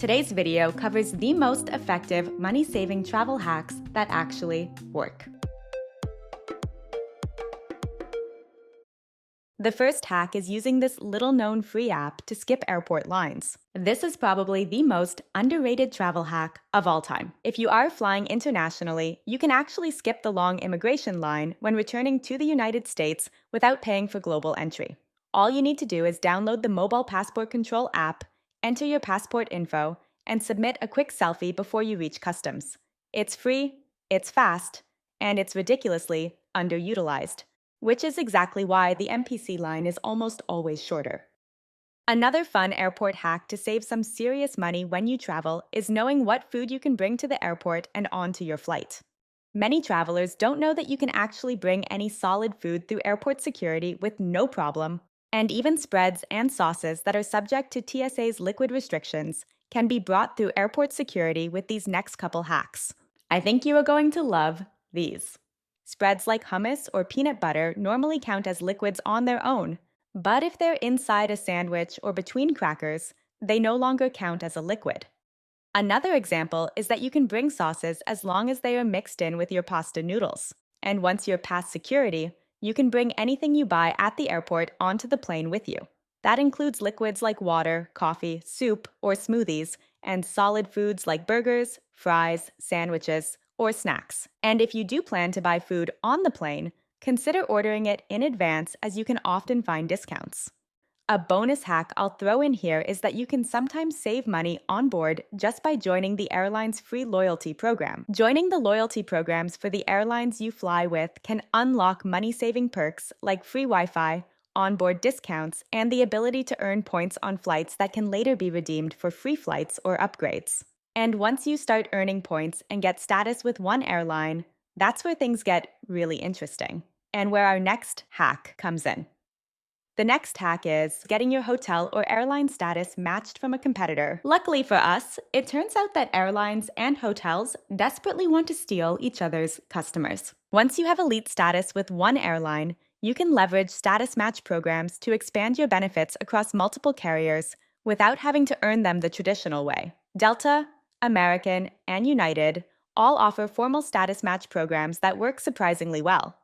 Today's video covers the most effective money-saving travel hacks that actually work. The first hack is using this little-known free app to skip airport lines. This is probably the most underrated travel hack of all time. If you are flying internationally, you can actually skip the long immigration line when returning to the United States without paying for global entry. All you need to do is download the Mobile Passport Control app, enter your passport info, and submit a quick selfie before you reach customs. It's free, it's fast, and it's ridiculously underutilized, which is exactly why the MPC line is almost always shorter. Another fun airport hack to save some serious money when you travel is knowing what food you can bring to the airport and onto your flight. Many travelers don't know that you can actually bring any solid food through airport security with no problem, and even spreads and sauces that are subject to TSA's liquid restrictions can be brought through airport security with these next couple hacks. I think you are going to love these. Spreads like hummus or peanut butter normally count as liquids on their own, but if they're inside a sandwich or between crackers, they no longer count as a liquid. Another example is that you can bring sauces as long as they are mixed in with your pasta noodles. And once you're past security, you can bring anything you buy at the airport onto the plane with you. That includes liquids like water, coffee, soup, or smoothies, and solid foods like burgers, fries, sandwiches, or snacks. And if you do plan to buy food on the plane, consider ordering it in advance as you can often find discounts. A bonus hack I'll throw in here is that you can sometimes save money on board just by joining the airline's free loyalty program. Joining the loyalty programs for the airlines you fly with can unlock money-saving perks like free Wi-Fi, onboard discounts, and the ability to earn points on flights that can later be redeemed for free flights or upgrades. And once you start earning points and get status with one airline, that's where things get really interesting, and where our next hack comes in. The next hack is getting your hotel or airline status matched from a competitor. Luckily for us, it turns out that airlines and hotels desperately want to steal each other's customers. Once you have elite status with one airline, you can leverage status match programs to expand your benefits across multiple carriers without having to earn them the traditional way. Delta, American, and United all offer formal status match programs that work surprisingly well.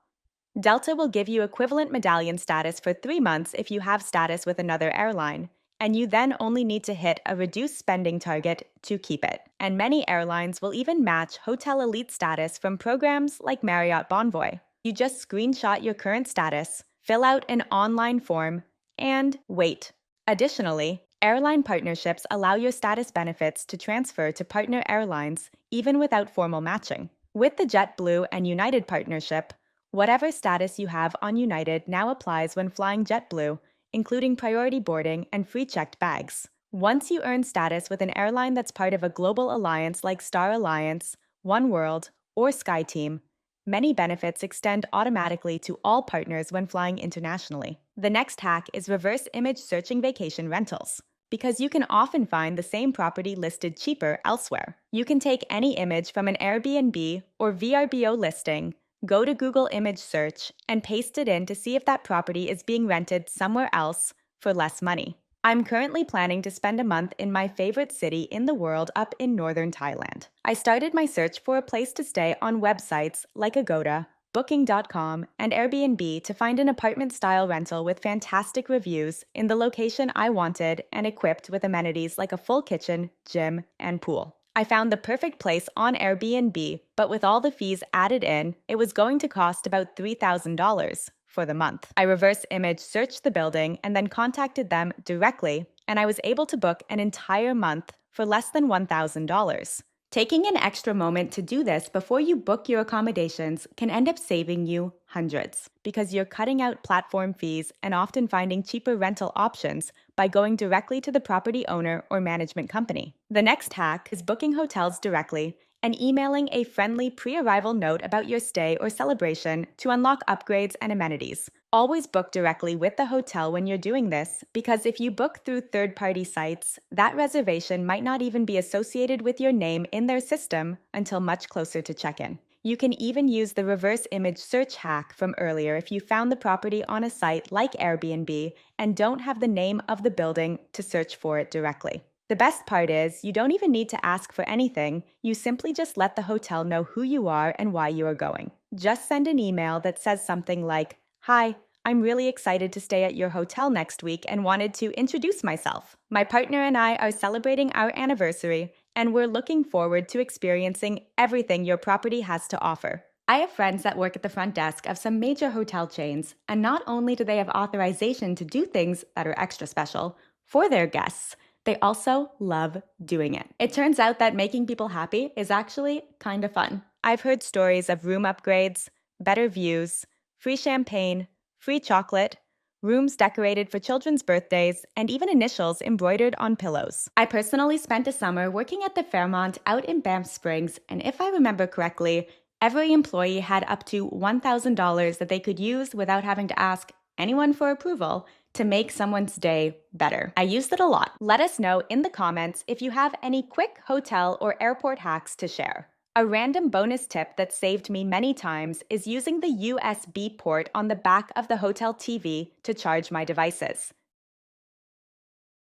Delta will give you equivalent medallion status for 3 months if you have status with another airline, and you then only need to hit a reduced spending target to keep it. And many airlines will even match Hotel Elite status from programs like Marriott Bonvoy. You just screenshot your current status, fill out an online form, and wait. Additionally, airline partnerships allow your status benefits to transfer to partner airlines even without formal matching. With the JetBlue and United partnership, whatever status you have on United now applies when flying JetBlue, including priority boarding and free checked bags. Once you earn status with an airline that's part of a global alliance like Star Alliance, Oneworld, or SkyTeam, many benefits extend automatically to all partners when flying internationally. The next hack is reverse image searching vacation rentals, because you can often find the same property listed cheaper elsewhere. You can take any image from an Airbnb or VRBO listing, go to Google Image Search, and paste it in to see if that property is being rented somewhere else for less money. I'm currently planning to spend a month in my favorite city in the world up in northern Thailand. I started my search for a place to stay on websites like Agoda, Booking.com, and Airbnb to find an apartment-style rental with fantastic reviews in the location I wanted and equipped with amenities like a full kitchen, gym, and pool. I found the perfect place on Airbnb, but with all the fees added in, it was going to cost about $3,000 for the month. I reverse image searched the building and then contacted them directly, and I was able to book an entire month for less than $1,000. Taking an extra moment to do this before you book your accommodations can end up saving you hundreds, because you're cutting out platform fees and often finding cheaper rental options by going directly to the property owner or management company. The next hack is booking hotels directly and emailing a friendly pre-arrival note about your stay or celebration to unlock upgrades and amenities. Always book directly with the hotel when you're doing this, because if you book through third-party sites, that reservation might not even be associated with your name in their system until much closer to check-in. You can even use the reverse image search hack from earlier if you found the property on a site like Airbnb and don't have the name of the building to search for it directly. The best part is, you don't even need to ask for anything. You simply just let the hotel know who you are and why you are going. Just send an email that says something like, "Hi, I'm really excited to stay at your hotel next week and wanted to introduce myself. My partner and I are celebrating our anniversary, and we're looking forward to experiencing everything your property has to offer." I have friends that work at the front desk of some major hotel chains, and not only do they have authorization to do things that are extra special for their guests, they also love doing it. It turns out that making people happy is actually kind of fun. I've heard stories of room upgrades, better views, free champagne, free chocolate, rooms decorated for children's birthdays, and even initials embroidered on pillows. I personally spent a summer working at the Fairmont out in Banff Springs, and if I remember correctly, every employee had up to $1,000 that they could use without having to ask anyone for approval to make someone's day better. I used it a lot. Let us know in the comments if you have any quick hotel or airport hacks to share. A random bonus tip that saved me many times is using the USB port on the back of the hotel TV to charge my devices.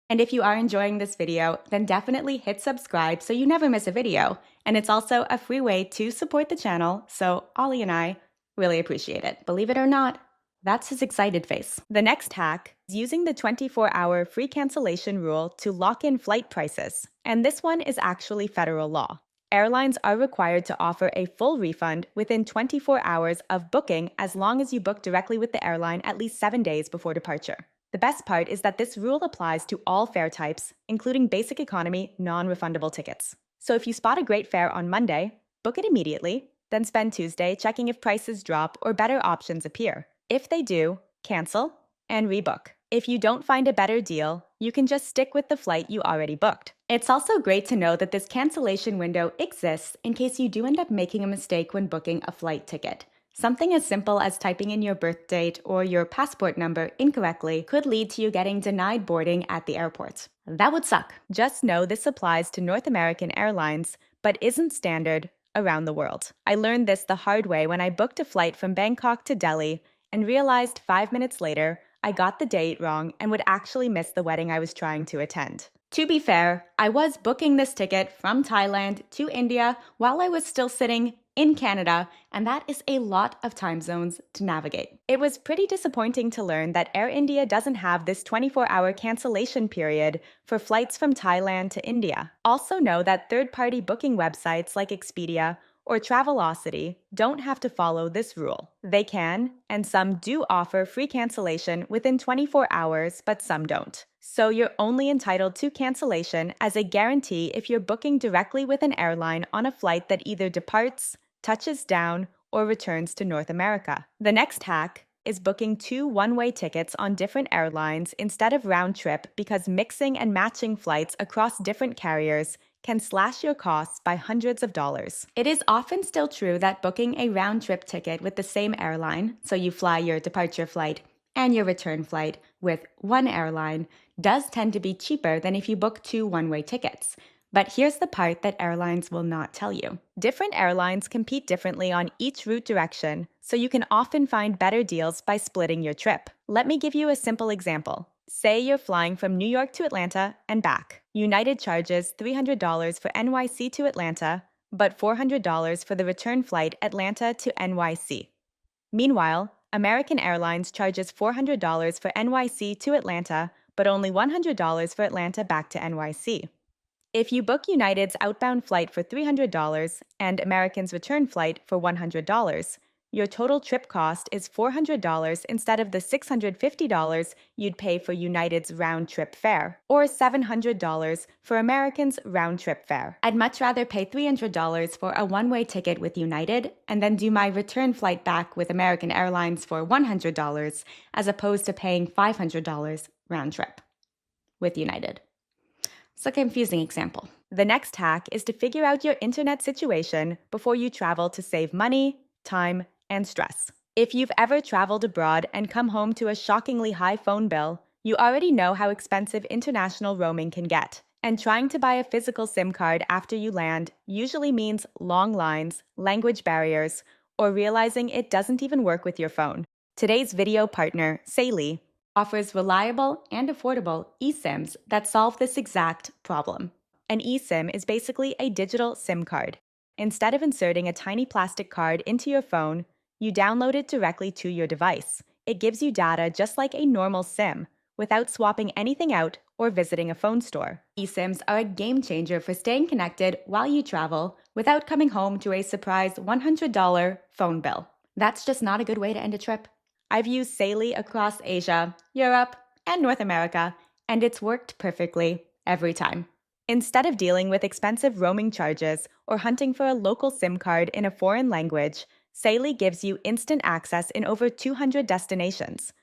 And if you are enjoying this video, then definitely hit subscribe so you never miss a video. And it's also a free way to support the channel, so Ollie and I really appreciate it. Believe it or not, that's his excited face. The next hack is using the 24-hour free cancellation rule to lock in flight prices. And this one is actually federal law. Airlines are required to offer a full refund within 24 hours of booking as long as you book directly with the airline at least 7 days before departure. The best part is that this rule applies to all fare types, including basic economy, non-refundable tickets. So if you spot a great fare on Monday, book it immediately, then spend Tuesday checking if prices drop or better options appear. If they do, cancel and rebook. If you don't find a better deal, you can just stick with the flight you already booked. It's also great to know that this cancellation window exists in case you do end up making a mistake when booking a flight ticket. Something as simple as typing in your birth date or your passport number incorrectly could lead to you getting denied boarding at the airport. That would suck. Just know this applies to North American Airlines, but isn't standard around the world. I learned this the hard way when I booked a flight from Bangkok to Delhi and realized 5 minutes later I got the date wrong and would actually miss the wedding I was trying to attend. To be fair, I was booking this ticket from Thailand to India while I was still sitting in Canada, and that is a lot of time zones to navigate. It was pretty disappointing to learn that Air India doesn't have this 24-hour cancellation period for flights from Thailand to India. Also know that third-party booking websites like Expedia or Travelocity don't have to follow this rule. They can, and some do offer free cancellation within 24 hours, but some don't. So you're only entitled to cancellation as a guarantee if you're booking directly with an airline on a flight that either departs, touches down, or returns to North America. The next hack is booking 2 one-way tickets on different airlines instead of round trip, because mixing and matching flights across different carriers can slash your costs by hundreds of dollars. It is often still true that booking a round-trip ticket with the same airline, so you fly your departure flight and your return flight with one airline, does tend to be cheaper than if you book 2 one-way tickets. But here's the part that airlines will not tell you. Different airlines compete differently on each route direction, so you can often find better deals by splitting your trip. Let me give you a simple example. Say you're flying from New York to Atlanta and back. United charges $300 for NYC to Atlanta, but $400 for the return flight Atlanta to NYC. Meanwhile, American Airlines charges $400 for NYC to Atlanta, but only $100 for Atlanta back to NYC. If you book United's outbound flight for $300 and American's return flight for $100, your total trip cost is $400 instead of the $650 you'd pay for United's round-trip fare, or $700 for American's round-trip fare. I'd much rather pay $300 for a one-way ticket with United and then do my return flight back with American Airlines for $100 as opposed to paying $500 round-trip with United. It's a confusing example. The next hack is to figure out your internet situation before you travel to save money, time, and stress. If you've ever traveled abroad and come home to a shockingly high phone bill, you already know how expensive international roaming can get. And trying to buy a physical SIM card after you land usually means long lines, language barriers, or realizing it doesn't even work with your phone. Today's video partner, Saily, offers reliable and affordable eSIMs that solve this exact problem. An eSIM is basically a digital SIM card. Instead of inserting a tiny plastic card into your phone, you download it directly to your device. It gives you data just like a normal SIM, without swapping anything out or visiting a phone store. eSIMs are a game changer for staying connected while you travel without coming home to a surprise $100 phone bill. That's just not a good way to end a trip. I've used Saily across Asia, Europe, and North America, and it's worked perfectly every time. Instead of dealing with expensive roaming charges or hunting for a local SIM card in a foreign language, Saily gives you instant access in over 200 destinations.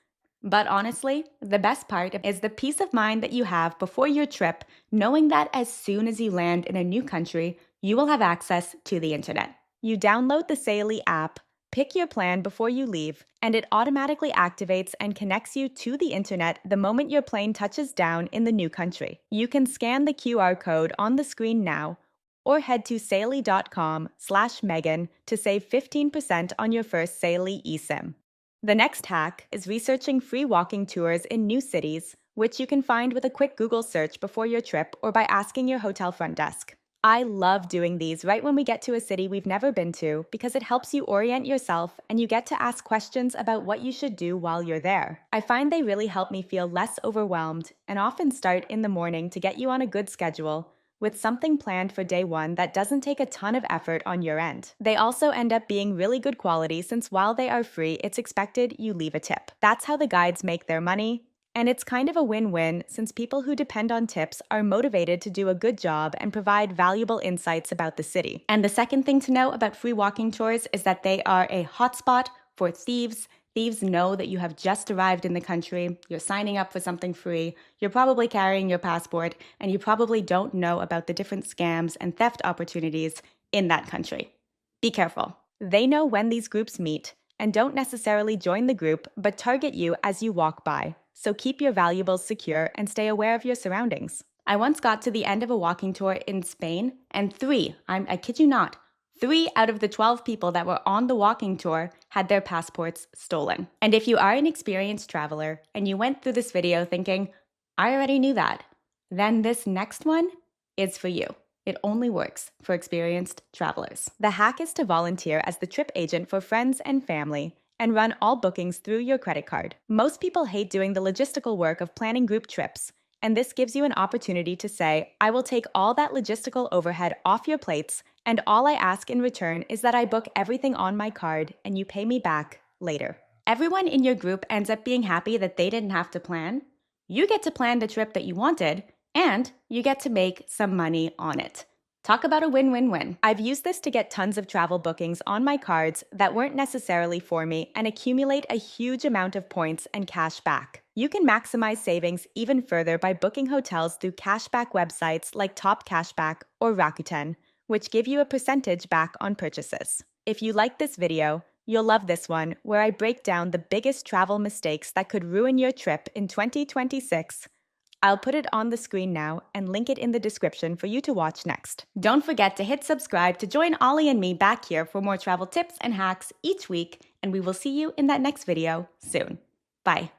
But honestly, the best part is the peace of mind that you have before your trip, knowing that as soon as you land in a new country, you will have access to the internet. You download the Saily app, pick your plan before you leave, and it automatically activates and connects you to the internet the moment your plane touches down in the new country. You can scan the QR code on the screen now, or head to saily.com/Megan to save 15% on your first Saily eSIM. The next hack is researching free walking tours in new cities, which you can find with a quick Google search before your trip or by asking your hotel front desk. I love doing these right when we get to a city we've never been to because it helps you orient yourself and you get to ask questions about what you should do while you're there. I find they really help me feel less overwhelmed and often start in the morning to get you on a good schedule, with something planned for day one that doesn't take a ton of effort on your end. They also end up being really good quality since while they are free, it's expected you leave a tip. That's how the guides make their money, and it's kind of a win-win since people who depend on tips are motivated to do a good job and provide valuable insights about the city. And the second thing to know about free walking tours is that they are a hotspot for thieves. Thieves know that you have just arrived in the country, you're signing up for something free, you're probably carrying your passport, and you probably don't know about the different scams and theft opportunities in that country. Be careful. They know when these groups meet and don't necessarily join the group but target you as you walk by. So keep your valuables secure and stay aware of your surroundings. I once got to the end of a walking tour in Spain, and I kid you not, 3 out of the 12 people that were on the walking tour had their passports stolen. And if you are an experienced traveler and you went through this video thinking, I already knew that, then this next one is for you. It only works for experienced travelers. The hack is to volunteer as the trip agent for friends and family and run all bookings through your credit card. Most people hate doing the logistical work of planning group trips, and this gives you an opportunity to say, I will take all that logistical overhead off your plates, and all I ask in return is that I book everything on my card and you pay me back later. Everyone in your group ends up being happy that they didn't have to plan. You get to plan the trip that you wanted, and you get to make some money on it. Talk about a win-win-win. I've used this to get tons of travel bookings on my cards that weren't necessarily for me and accumulate a huge amount of points and cash back. You can maximize savings even further by booking hotels through cashback websites like Top Cashback or Rakuten, which give you a percentage back on purchases. If you like this video, you'll love this one where I break down the biggest travel mistakes that could ruin your trip in 2026. I'll put it on the screen now and link it in the description for you to watch next. Don't forget to hit subscribe to join Ollie and me back here for more travel tips and hacks each week, and we will see you in that next video soon. Bye.